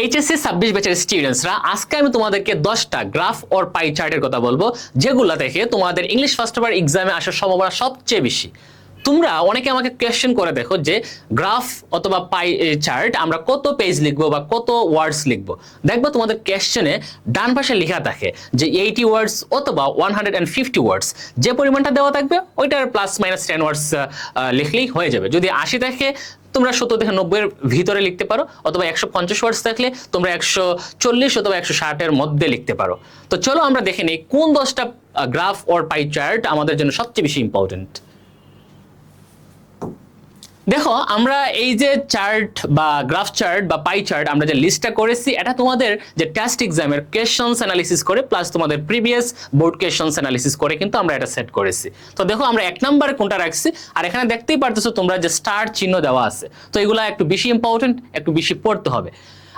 HSC 26 ব্যাচের স্টুডেন্টসরা আজকে আমি তোমাদেরকে 10টা গ্রাফ অর পাই চার্টের কথা বলবো যেগুলো দেখে তোমাদের ইংলিশ ফার্স্ট পেপার এক্সামে আসার সম্ভাবনা সবচেয়ে বেশি। তোমরা অনেকে আমাকে কোয়েশ্চেন করে দেখো যে গ্রাফ অথবা পাই চার্ট আমরা কত পেজ লিখবো বা কত ওয়ার্ডস লিখবো। দেখবো তোমাদের কোয়েশ্চেনে ডান পাশে লেখা থাকে যে 80 ওয়ার্ডস অথবা 150 ওয়ার্ডস, যে পরিমাণটা দেওয়া থাকবে ওইটার প্লাস মাইনাস 10 ওয়ার্ডস লিখলেই হয়ে যাবে। যদি 80 থাকে তোমরা 70 থেকে 90 এর ভিতরে লিখতে পারো, অথবা 150 ওয়ার্ডস থাকলে তোমরা 140 অথবা 160 এর মধ্যে লিখতে পারো। তো চলো আমরা দেখে নিই কোন 10টা গ্রাফ অর পাই চার্ট আমাদের জন্য সবচেয়ে বেশি ইম্পর্টেন্ট। দেখো আমরা এই যে চার্ট বা গ্রাফ চার্ট বা পাই চার্ট আমরা যে লিস্টটা করেছি এটা তোমাদের যে টেস্ট এক্সামের কোয়েশ্চনস অ্যানালিসিস করে প্লাস তোমাদের প্রিভিয়াস বোর্ড কোয়েশ্চনস অ্যানালিসিস করে কিন্তু আমরা এটা সেট করেছি। তো দেখো আমরা এক নম্বরে কোনটা রাখছি, আর এখানে দেখতেই পারতেছো তোমরা যে স্টার চিহ্ন দেওয়া আছে, তো এগুলা একটু বেশি ইম্পর্টেন্ট, একটু বেশি পড়তে হবে।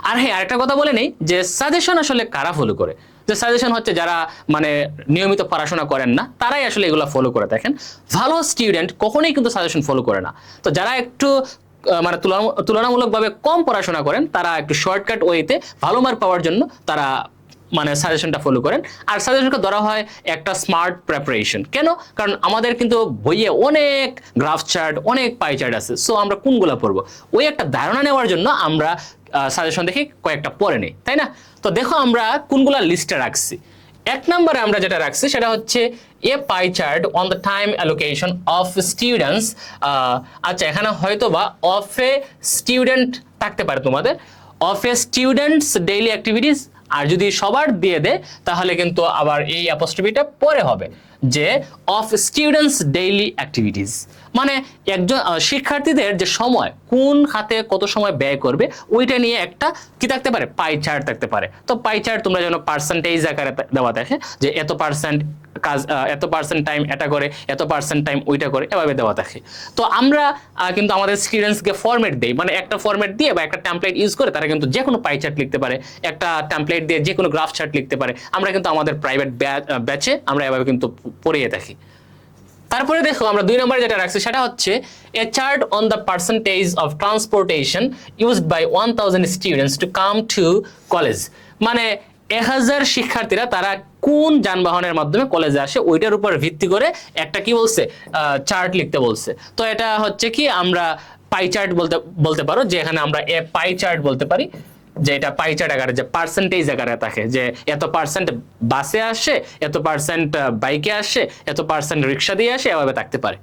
আর হ্যাঁ, আরেকটা কথা বলে নেই যে সাজেশন আসলে কারা ফলো করে, যে সাজেশন হচ্ছে যারা মানে নিয়মিত পড়াশোনা করেন না তারাই আসলে এগুলো ফলো করে। দেখেন ভালো স্টুডেন্ট কখনোই কিন্তু সাজেশন ফলো করে না। তো যারা একটু মানে তুলনামূলকভাবে কম পড়াশোনা করেন তারা একটু শর্টকাট ওয়েতে ভালো মার্ক পাওয়ার জন্য তারা মানে সাজেশনটা ফলো করেন। আর সাজেশনকে ধরা হয় একটা স্মার্ট প্রিপারেশন। কেন? কারণ আমাদের কিন্তু বইয়ে অনেক গ্রাফ চার্ট, অনেক পাই চার্ট আছে, সো আমরা কোনগুলো পড়বো ওই একটা ধারণা নেওয়ার জন্য আমরা সাজেশন দেখে কয়েকটা পড়ে নেই, তাই না? তো দেখো আমরা কোনগুলা লিস্টে রাখছি। এক নম্বরে আমরা যেটা রাখছি সেটা হচ্ছে a pie chart on the time allocation of students. আচ্ছা, এখানে হয়তো বা অফ এ স্টুডেন্ট থাকতে পারে তোমাদের, of a students daily activities. আর যদি সবার দিয়ে দেয় তাহলে কিন্তু আবার এই অ্যাপোস্ট্রফিটা পরে হবে যে অফ স্টুডেন্টস ডেইলি অ্যাক্টিভিটিস, মানে একজন শিক্ষার্থীদের যে সময় কোন খাতে কত সময় ব্যয় করবে ওইটা নিয়ে একটা কি থাকতে পারে, পাই চার্ট থাকতে পারে। তো পাই চার্ট তোমরা যেন পার্সেন্টেজ আকারে দেওয়া থাকে যে এত পার্সেন্ট কাজ, এত পার্সেন্ট টাইম এটা করে, এত পার্সেন্ট টাইম ওইটা করে, এভাবে দেওয়া থাকে। তো আমরা কিন্তু আমাদের স্টুডেন্টসকে ফরম্যাট দেই, মানে একটা ফরম্যাট দিয়ে বা একটা টেমপ্লেট ইউজ করে তারা কিন্তু যে কোনো পাই চার্ট লিখতে পারে, একটা টেমপ্লেট দিয়ে যে কোনো গ্রাফ চার্ট লিখতে পারে। আমরা কিন্তু আমাদের প্রাইভেট ব্যাচে আমরা এভাবে কিন্তু পড়িয়ে থাকি। তারপরে দেখো আমরা 2 নম্বরে যেটা রাখছি সেটা হচ্ছে a chart on the percentage of transportation used by 1000 students to come to college, মানে 1000 শিক্ষার্থীরা তারা কোন যানবাহনের মাধ্যমে কলেজে আসে ওইটার উপর ভিত্তি করে একটা কি বলছে চার্ট লিখতে বলছে। তো এটা হচ্ছে কি আমরা পাই চার্ট বলতে পারো, যে এখানে আমরা এ পাই চার্ট বলতে পারি, যে এটা পাই চার্ট আকারে যে পার্সেন্টেজ আকারে থাকে, যে এত পার্সেন্ট বাসে আসে, এত পার্সেন্ট বাইকে আসে, এত পার্সেন্ট রিক্সা দিয়ে আসে, এভাবে থাকতে পারে।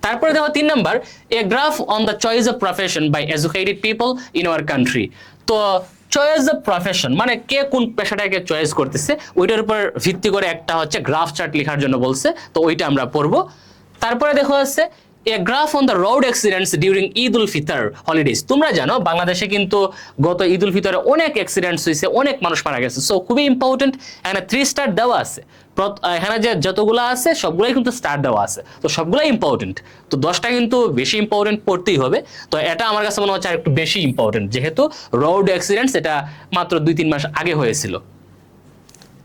তারপরে দেখো 3 number a graph on the choice of profession by educated people in our country. তো চয়েস অফ প্রফেশন মানে কে কোন পেশাটাকে চয়েস করতেছে ওইটার উপর ভিত্তি করে একটা হচ্ছে গ্রাফ চার্ট লেখার জন্য বলছে, তো ওইটা আমরা পড়বো। তারপরে দেখো আছে a graph on the road accidents during Eid ul Fitr holidays. তোমরা জানো বাংলাদেশে কিন্তু গত ঈদ উল ফিতরে অনেক অ্যাক্সিডেন্টস হয়েছে, অনেক মানুষ মারা গেছে, সো খুবই ইম্পর্টেন্ট। এখানে 3 স্টার দেওয়া আছে, এখানে যে যতগুলো আছে সবগুলোই কিন্তু স্টার দেওয়া আছে, তো সবগুলোই ইম্পর্টেন্ট। তো 10টা কিন্তু বেশি ইম্পর্টেন্ট পড়তেই হবে। তো এটা আমার কাছে মনে হচ্ছে আর একটু বেশি ইম্পর্টেন্ট, যেহেতু রোড অ্যাক্সিডেন্টস এটা মাত্র 2-3 মাস আগে হয়েছিল।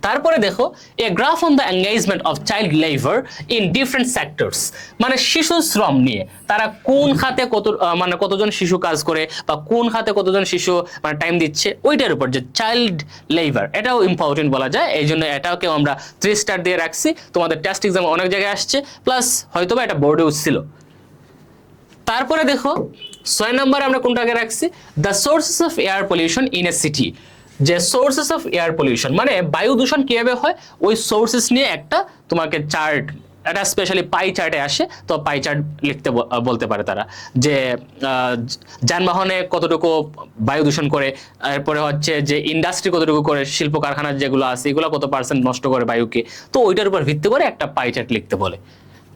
তারপরে দেখো a graph on the engagement of child labour in different sectors, মানে শিশু শ্রম নিয়ে তারা কোন খাতে মানে কতজন শিশু কাজ করে বা কোন খাতে কতজন শিশু মানে টাইম দিচ্ছে ওইটার উপর যে চাইল্ড লেবার, এটাও ইম্পর্টেন্ট বলা যায়। এই জন্য এটাকেও আমরা 3 স্টার দিয়ে রাখছি। তোমাদের টেস্ট এক্সাম অনেক জায়গায় আসছে, প্লাস হয়তোবা এটা বোর্ডেও ছিল। তারপরে দেখো 6 নম্বরে আমরা কোনটাকে রাখছি, the sources of air pollution in a city, যে সোর্সেস অফ এয়ার পলিউশন মানে বায়ু দূষণ কিভাবে হয় ওই সোর্সেস নিয়ে একটা তোমাকে চার্ট, এটা স্পেশালি পাই চার্টে আসে। তো পাই চার্ট লিখতে বলতে পারে তারা যে যানবাহনে কতটুকু বায়ু দূষণ করে, এরপরে হচ্ছে যে ইন্ডাস্ট্রি কতটুকু করে, শিল্প কারখানা যেগুলো আছে এগুলো কত পার্সেন্ট নষ্ট করে বায়ুকে, তো ওইটার উপর ভিত্তি করে একটা পাই চার্ট লিখতে বলে।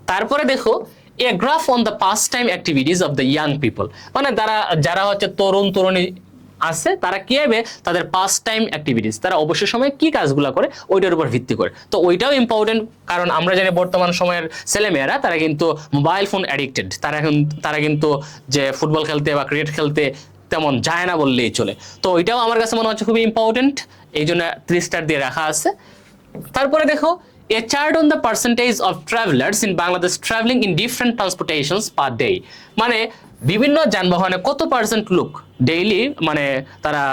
তারপরে দেখো a graph on the pass time activities of the young people, মানে যারা হচ্ছে তরুণী আছে তারা কিভাবে তাদের পাস টাইম অ্যাক্টিভিটিস, তারা অবসর সময়ে কি কাজগুলো করে ওইটার উপর ভিত্তি করে। তো ওইটাও ইম্পর্টেন্ট, কারণ আমরা জানি বর্তমান সময়ের ছেলেমেয়েরা তারা কিন্তু মোবাইল ফোন অ্যাডিক্টেড, তারা কিন্তু যে ফুটবল খেলতে বা ক্রিকেট খেলতে তেমন যায় না বললেই চলে। তো ওইটাও আমার কাছে মনে হচ্ছে খুবই ইম্পর্টেন্ট, এই জন্য 3 স্টার দিয়ে রাখা আছে। তারপরে দেখো a chart on the percentage of travelers in Bangladesh traveling in different transportations per day, মানে বিভিন্ন যানবাহনে কত পার্সেন্ট লোক ডেইলি মানে তারা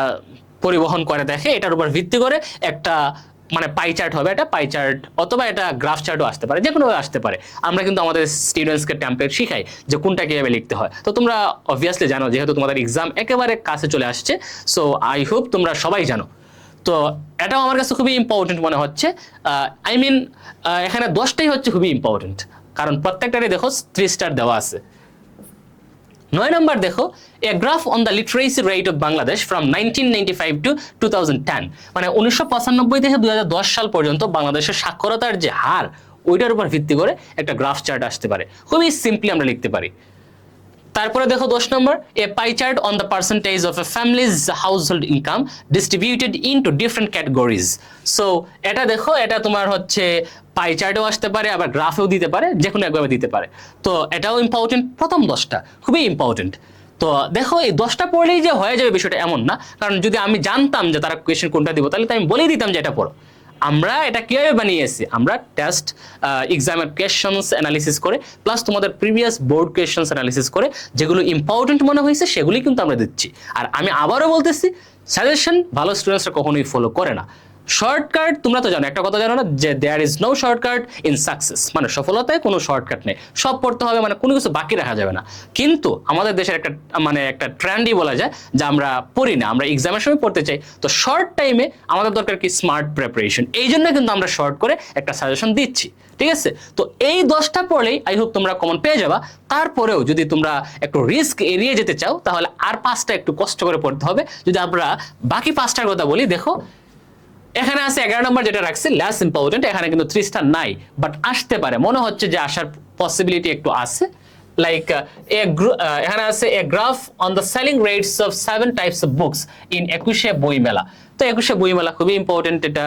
পরিবহন করে দেখে, এটার উপর ভিত্তি করে একটা মানে পাই চার্ট হবে, এটা পাই চার্ট অথবা এটা গ্রাফ চার্টও আসতে পারে, যে কোনো আসতে পারে। আমরা কিন্তু আমাদের স্টুডেন্টসকে টেমপ্লেট শিখাই যে কোনটা কিভাবে লিখতে হয়। তো তোমরা অবভিয়াসলি জানো, যেহেতু তোমাদের এক্সাম একেবারে কাছে চলে আসছে, সো আই হোপ তোমরা সবাই জানো। তো এটাও আমার কাছে খুবই ইম্পর্টেন্ট মনে হচ্ছে। আই মিন এখানে 10টাই হচ্ছে খুবই ইম্পর্টেন্ট, কারণ প্রত্যেকটারই দেখো 3 স্টার দেওয়া আছে। 9 নম্বর দেখো, a graph on the literacy rate of Bangladesh from 1995 to 2010, মানে 1995 থেকে 2010 সাল পর্যন্ত বাংলাদেশের সাক্ষরতার যে হার, ওইটার উপর ভিত্তি করে একটা গ্রাফ চার্ট আসতে পারে। খুবই সিম্পলি আমরা লিখতে পারি। তারপরে দেখো 10 নম্বর, a pie chart on the percentage of a families household income distributed into different categories. So এটা দেখো, এটা তোমার হচ্ছে পাই চার্টেও আসতে পারে, আবার গ্রাফেও দিতে পারে, যে কোনো একভাবে দিতে পারে। তো এটাও ইম্পর্টেন্ট, প্রথম 10টা খুবই ইম্পর্টেন্ট। তো দেখো এই 10টা পড়লেই যে হয়ে যাবে বিষয়টা এমন না, কারণ যদি আমি জানতাম যে তারা কোয়েশ্চেন কোনটা দিব, তাহলে তো আমি বলেই দিতাম যে এটা পড়ো। আমরা এটা কিভাবে বানিয়েছি, আমরা টেস্ট এক্সামের কোয়েশ্চনস অ্যানালিসিস করে প্লাস তোমাদের প্রিভিয়াস বোর্ড কোয়েশ্চনস অ্যানালিসিস করে যেগুলো ইম্পর্টেন্ট মনে হয়েছে সেগুলি কিন্তু আমরা দিচ্ছি। আর আমি আবারও বলতেছি, সাজেশন ভালো স্টুডেন্টসরা কখনোই ফলো করে না। শর্টকাট তোমরা তো জানো, একটা কথা জানো না যে there is no shortcut in success, মানে সফলতায় কোনো শর্টকাট নেই, সব পড়তে হবে, মানে কোনো কিছু বাকি রাখা যাবে না। কিন্তু আমাদের দেশের একটা মানে একটা ট্রেন্ডই বলা যায় যে আমরা পড়ি না, আমরা এক্সামের সময় পড়তে চাই। তো শর্ট টাইমে আমাদের দরকার কি স্মার্ট প্রিপারেশন, এই জন্য কিন্তু আমরা শর্ট করে একটা সাজেশন দিচ্ছি, ঠিক আছে? তো এই 10টা পড়লেই আই হোপ তোমরা কমন পেয়ে যাবা। তারপরেও যদি তোমরা একটু রিস্ক এড়িয়ে যেতে চাও, তাহলে আর 5টা একটু কষ্ট করে পড়তে হবে। যদি আমরা বাকি 5টার কথা বলি, দেখো এখানে আছে 11 নম্বর যেটা রাখছি লেস ইম্পর্টেন্ট, এখানে কিন্তু 3 স্টার নাই, বাট আসতে পারে, মনে হচ্ছে যে আসার পসিবিলিটি একটু আছে। লাইক এখানে আছে a graph on the selling rates of 7 types of books in 21শে বইমেলা। তো 21শে বইমেলা খুবই ইম্পর্টেন্ট, এটা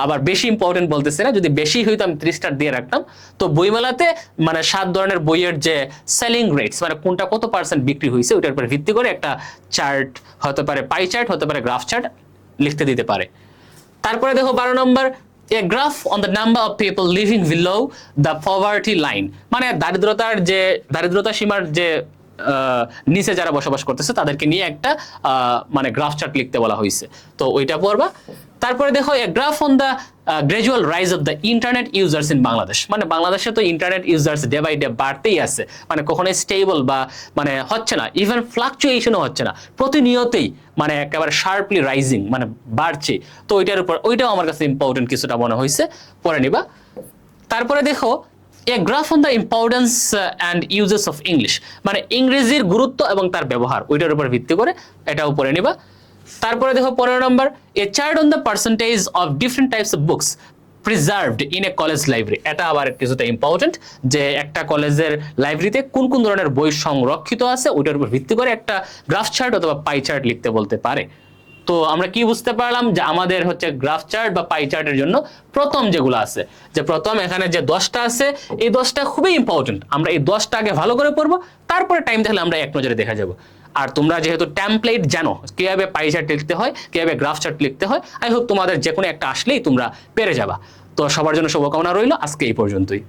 আবার বেশি ইম্পর্টেন্ট বলতেছে না, যদি বেশি হইতো আমি 3 স্টার দিয়ে রাখতাম। তো বইমেলাতে মানে 7 ধরনের বইয়ের যে সেলিং রেটস, মানে কোনটা কত পার্সেন্ট বিক্রি হয়েছে, ওটার উপর ভিত্তি করে একটা চার্ট হতে পারে, পাই চার্ট হতে পারে, গ্রাফ চার্ট লিখতে দিতে পারে। তারপরে দেখো 12 নম্বর, a graph on the number of people living below the poverty line, মানে দারিদ্রতা সীমার যে নিচে যারা বসবাস করতেছে তাদেরকে নিয়ে একটা মানে গ্রাফ চার্ট লিখতে বলা হয়েছে, তো ওইটা পড়বা। তারপরে দেখো a graph on the gradual rise of the internet users in Bangladesh, মানে বাংলাদেশে তো internet users day by day বাড়তেই আছে, মানে কখনোই স্টেবল বা মানে হচ্ছে না, ইভেন ফ্লাকচুয়েশনও হচ্ছে না, প্রতিনিয়তই মানে একেবারে শার্পলি রাইজিং, মানে বাড়ছে। তো ওইটাও আমার কাছে ইম্পর্টেন্ট কিছুটা মনে হয়েছে, পড়ে নিবা। তারপরে দেখো a graph on the importance and uses of English, মানে ইংরেজির গুরুত্ব এবং তার ব্যবহার, ওইটার উপর ভিত্তি করে এটাও পড়ে নিবা। তারপরে দেখো 15 নম্বর, a chart on the percentage of different types of books preserved in a college library. এটা আবার কিছুটা ইম্পর্টেন্ট, যে একটা কলেজের লাইব্রেরিতে কোন কোন ধরনের বই সংরক্ষিত আছে, ওইটার উপর ভিত্তি করে একটা গ্রাফ চার্ট অথবা পাই চার্ট লিখতে বলতে পারে। তো আমরা কি বুঝতে পারলাম যে আমাদের হচ্ছে গ্রাফ চার্ট বা পাই চার্টের জন্য প্রথম যেগুলো আছে, যে প্রথম এখানে যে 10টা আছে, এই 10টা খুবই ইম্পর্টেন্ট, আমরা এই 10টা আগে ভালো করে পড়বো, তারপরে টাইম থাকলে আমরা এক নজরে দেখা যাবো। আর তোমরা যেহেতু টেমপ্লেট জানো কিভাবে পাই চার্ট লিখতে হয়, কিভাবে গ্রাফ চার্ট লিখতে হয়, আই হোপ তোমাদের যে কোনো একটা আসলেই তোমরা পেরে যাবা। তো সবার জন্য শুভকামনা রইল, আজকে এই পর্যন্তই।